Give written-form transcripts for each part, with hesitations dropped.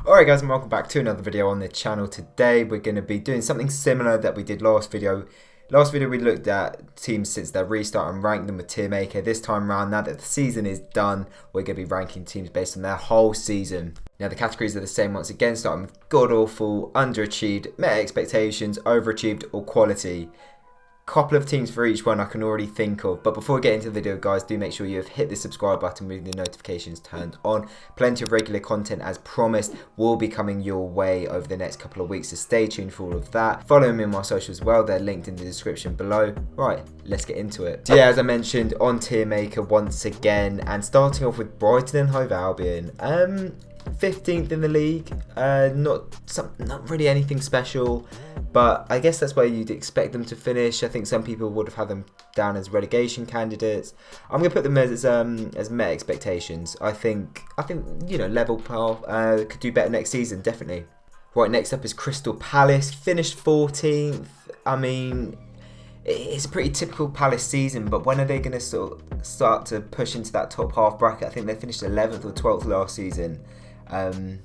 Alright guys, and welcome back to another video on the channel. Today we're going to be doing something similar that we did last video. Last video we looked at teams since their restart and ranked them with tier maker. This time around, now that the season is done, we're going to be ranking teams based on their whole season. Now the categories are the same once again, starting with god awful, underachieved, met expectations, overachieved or quality. Couple of teams for each one I can already think of, but before we get into the video guys, do make sure you have hit the subscribe button with the notifications turned on. Plenty of regular content as promised will be coming your way over the next couple of weeks, so stay tuned for all of that. Follow me on my socials as well, they're linked in the description below. Right, let's get into it. So yeah, as I mentioned, on tier maker once again, and starting off with Brighton and Hove Albion. 15th in the league, not really anything special, but I guess that's where you'd expect them to finish. I think some people would have had them down as relegation candidates. I'm gonna put them as met expectations. I think you know, level par, could do better next season, definitely. Right, next up is Crystal Palace, finished 14th. I mean, it's a pretty typical Palace season, but when are they going to sort of start to push into that top half bracket? I think they finished 11th or 12th last season. I'm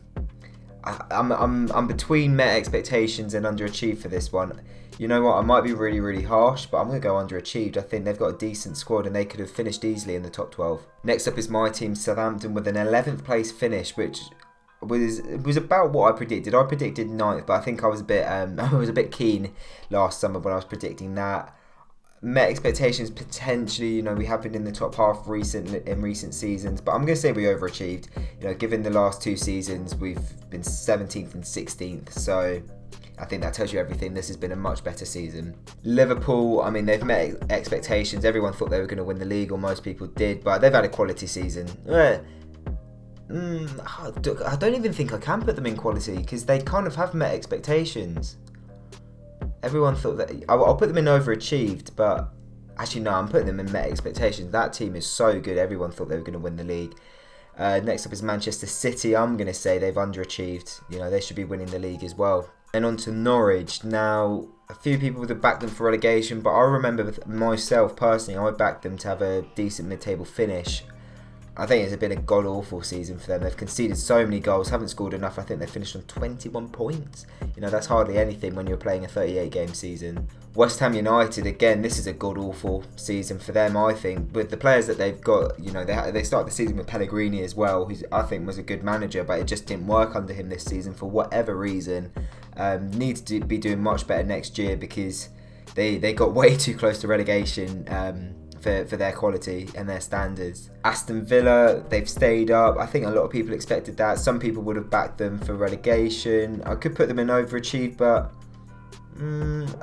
between met expectations and underachieved for this one. You know what, I might be really harsh, but I'm going to go underachieved. I think they've got a decent squad and they could have finished easily in the top 12. Next up is my team, Southampton, with an 11th place finish, which was about what I predicted. I predicted 9th, but I think I was a bit keen last summer when I was predicting that. Met expectations potentially, you know, we have been in the top half in recent seasons, but I'm going to say we overachieved. You know, given the last two seasons, we've been 17th and 16th, so I think that tells you everything. This has been a much better season. Liverpool, I mean, they've met expectations. Everyone thought they were going to win the league, or most people did, but they've had a quality season. I don't even think I can put them in quality, because they kind of have met expectations. Everyone thought that I'll put them in overachieved, but actually no, I'm putting them in met expectations. That team is so good. Everyone thought they were going to win the league. Next up is Manchester City. I'm going to say they've underachieved. You know, they should be winning the league as well. And on to Norwich. Now, a few people would have backed them for relegation, but I remember with myself personally, I backed them to have a decent mid-table finish. I think it's been a god-awful season for them. They've conceded so many goals, haven't scored enough. I think they finished on 21 points. You know, that's hardly anything when you're playing a 38-game season. West Ham United, again, this is a god-awful season for them, I think. With the players that they've got, you know, they started the season with Pellegrini as well, who I think was a good manager, but it just didn't work under him this season for whatever reason. Needs to be doing much better next year, because they got way too close to relegation for their quality and their standards. Aston Villa, they've stayed up. I think a lot of people expected that. Some people would have backed them for relegation. I could put them in overachieved, but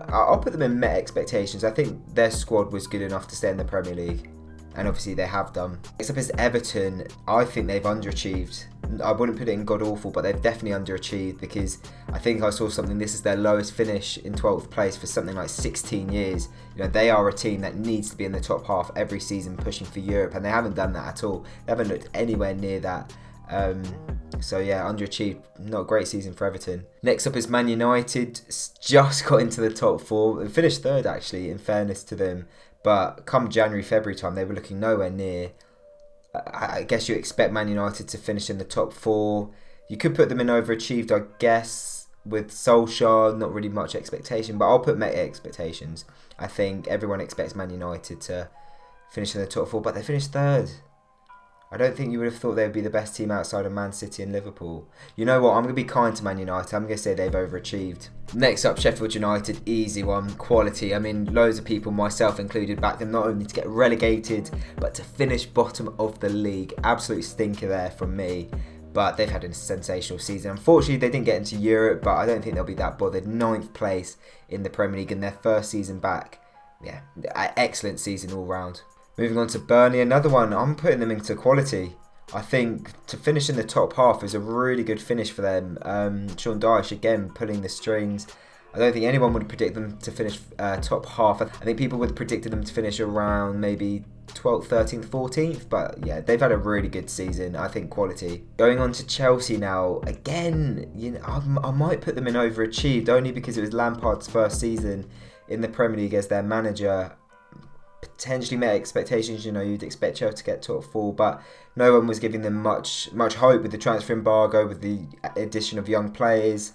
I'll put them in met expectations. I think their squad was good enough to stay in the Premier League, and obviously they have done. Next up is Everton. I think they've underachieved. I wouldn't put it in god awful, but they've definitely underachieved, because I think I saw something. This is their lowest finish in 12th place for something like 16 years. You know, they are a team that needs to be in the top half every season, pushing for Europe, and they haven't done that at all. They haven't looked anywhere near that. So yeah, underachieved. Not a great season for Everton. Next up is Man United. Just got into the top 4. They finished 3rd actually, in fairness to them. But come January, February time, they were looking nowhere near. I guess you expect Man United to finish in the top 4. You could put them in overachieved, I guess, with Solskjaer. Not really much expectation, but I'll put met expectations. I think everyone expects Man United to finish in the top 4, but they finished 3rd. I don't think you would have thought they would be the best team outside of Man City and Liverpool. You know what, I'm going to be kind to Man United. I'm going to say they've overachieved. Next up, Sheffield United, easy one, quality. I mean, loads of people, myself included, backed them not only to get relegated, but to finish bottom of the league. Absolute stinker there from me. But they've had a sensational season. Unfortunately, they didn't get into Europe, but I don't think they'll be that bothered. 9th place in the Premier League in their first season back. Yeah, excellent season all round. Moving on to Burnley, another one, I'm putting them into quality. I think to finish in the top half is a really good finish for them. Sean Dyche, again, pulling the strings. I don't think anyone would predict them to finish top half. I think people would have predicted them to finish around maybe 12th, 13th, 14th. But yeah, they've had a really good season. I think quality. Going on to Chelsea now. Again, you know, I might put them in overachieved, only because it was Lampard's first season in the Premier League as their manager. potentially met expectations. You know, you'd expect Chelsea to get top 4, but no one was giving them much hope with the transfer embargo, with the addition of young players.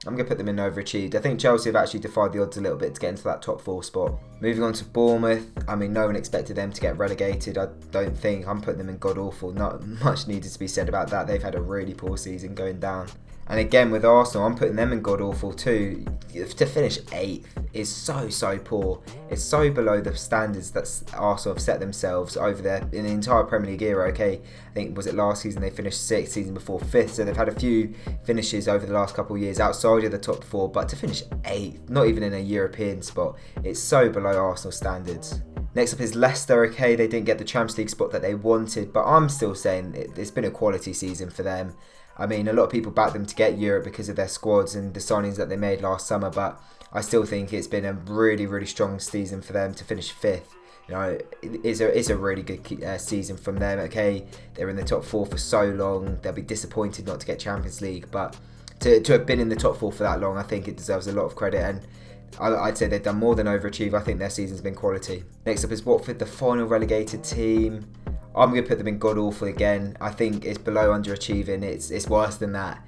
I'm going to put them in overachieved. I think Chelsea have actually defied the odds a little bit to get into that top 4 spot. Moving on to Bournemouth, I mean, no one expected them to get relegated. I don't think. I'm putting them in god awful. Not much needed to be said about that. They've had a really poor season going down. And again, with Arsenal, I'm putting them in god awful too. To finish 8th is so poor. It's so below the standards that Arsenal have set themselves over there in the entire Premier League era. Okay, I think, was it last season they finished 6th, season before 5th. So they've had a few finishes over the last couple of years outside of the top 4. But to finish 8th, not even in a European spot, it's so below Arsenal standards. Next up is Leicester. Okay, they didn't get the Champions League spot that they wanted, but I'm still saying it's been a quality season for them. I mean, a lot of people backed them to get Europe because of their squads and the signings that they made last summer, but I still think it's been a really strong season for them to finish 5th. You know, it's a really good season from them. Okay, they're in the top 4 for so long. They'll be disappointed not to get Champions League, but to have been in the top 4 for that long, I think it deserves a lot of credit, and I'd say they've done more than overachieve. I think their season's been quality. Next up is Watford, the final relegated team. I'm going to put them in god awful again. I think it's below underachieving. It's worse than that.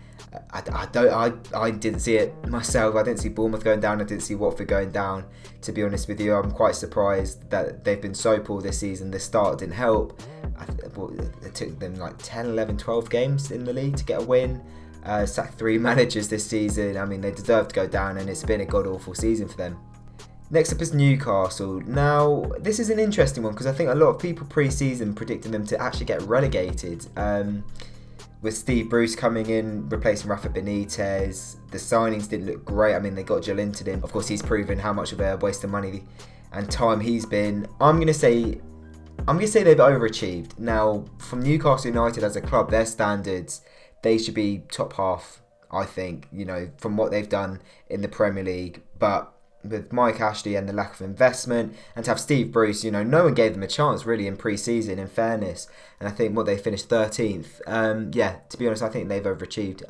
I didn't see it myself. I didn't see Bournemouth going down. I didn't see Watford going down. To be honest with you, I'm quite surprised that they've been so poor this season. The start didn't help. It took them like 10, 11, 12 games in the league to get a win. Sacked 3 managers this season. I mean, they deserve to go down, and it's been a god awful season for them. Next up is Newcastle. Now, this is an interesting one because I think a lot of people pre-season predicted them to actually get relegated. With Steve Bruce coming in, replacing Rafa Benitez, the signings didn't look great. I mean, they got Joelinton in. Of course, he's proven how much of a waste of money and time he's been. I'm gonna say they've overachieved. Now, from Newcastle United as a club, their standards, they should be top half, I think, you know, from what they've done in the Premier League. But with Mike Ashley and the lack of investment, and to have Steve Bruce, you know, no one gave them a chance really in pre-season, in fairness. And I think they finished 13th. Yeah, to be honest, I think they've overachieved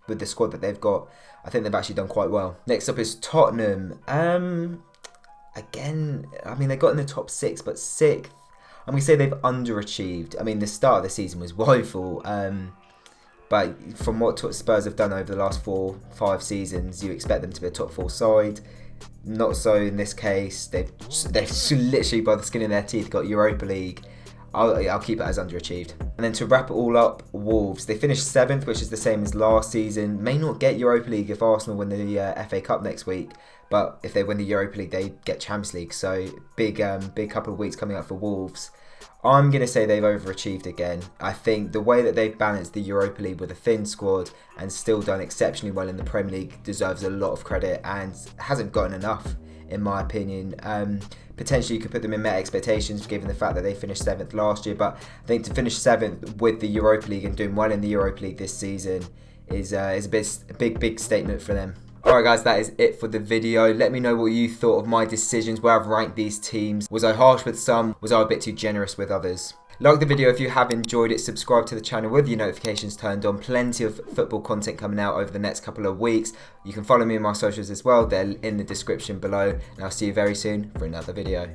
with the squad that they've got. I think they've actually done quite well. Next up is Tottenham. Again, I mean, they got in the top 6, but 6th. I'm going to say they've underachieved. I mean, the start of the season was woeful. But from what Spurs have done over the last 4-5 seasons, you expect them to be a top 4 side. Not so in this case. They've literally, by the skin of their teeth, got Europa League. I'll keep it as underachieved. And then to wrap it all up, Wolves. They finished 7th, which is the same as last season. May not get Europa League if Arsenal win the FA Cup next week. But if they win the Europa League, they get Champions League. So big couple of weeks coming up for Wolves. I'm going to say they've overachieved again. I think the way that they've balanced the Europa League with a thin squad and still done exceptionally well in the Premier League deserves a lot of credit and hasn't gotten enough, in my opinion. Potentially you could put them in met expectations given the fact that they finished 7th last year, but I think to finish 7th with the Europa League and doing well in the Europa League this season is a big statement for them. Alright guys, that is it for the video. Let me know what you thought of my decisions, where I've ranked these teams. Was I harsh with some? Was I a bit too generous with others? Like the video if you have enjoyed it. Subscribe to the channel with your notifications turned on. Plenty of football content coming out over the next couple of weeks. You can follow me on my socials as well. They're in the description below. And I'll see you very soon for another video.